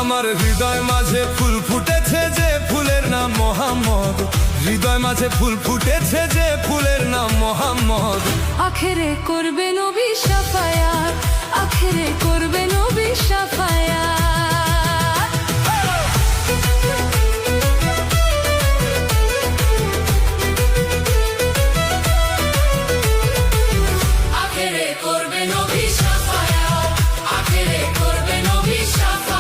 আমার হৃদয় মাঝে ফুল ফুটেছে যে ফুলের নাম মোহাম্মদ, হৃদয় মাঝে ফুল ফুটেছে যে ফুলের নাম মোহাম্মদ। আখেরে করবে নবী শাফায়াত, আখেরে করবে নবী শাফায়াত। আখেরে করবে নবী শাফায়াত, আখেরে করবে নবী শাফায়াত।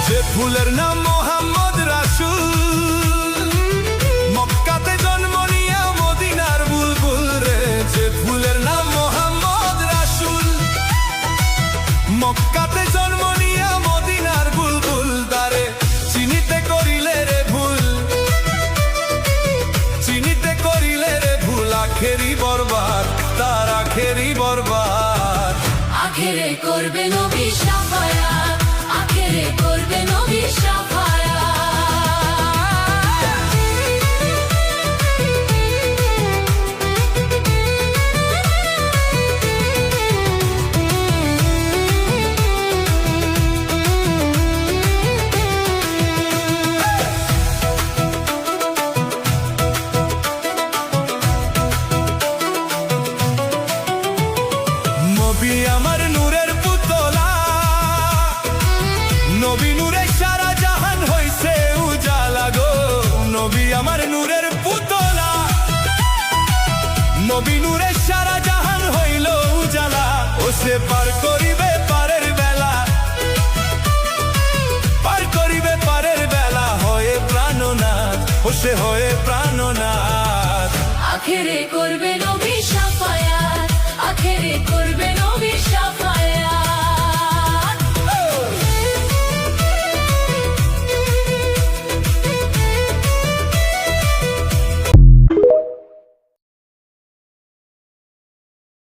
যে ফুলের নাম মোহাম্মদ রাসূল, মক্কাতে জন্ম নিয়া মদিনার বুলবুল রে। যে ফুলের নাম মোহাম্মদ রাসূল, মক্কাতে জন্ম নিয়া মদিনার বুলবুল। তারে চিনিতে করিলে রে ভুল, চিনিতে করিলে রে ভুল, আখেরি বরবাদ, তার আখেরি বরবাদ। আখেরে করবে নবী শাফায়াত, আখেরে করবে নবী শাফায়াত। নবী আমার নূরের পুতলা, নবী নূরে সারা জাহান হইছে উজালা গো। নবী আমার নূরের পুতলা, নবী নূরে সারা জাহান হইল উজালা। ও সে পার করিবে পারের বেলা, পার করিবে পারের বেলা, হয়ে প্রাণনাথ, ও সে হয়ে প্রাণনাথ। আখেরে করবে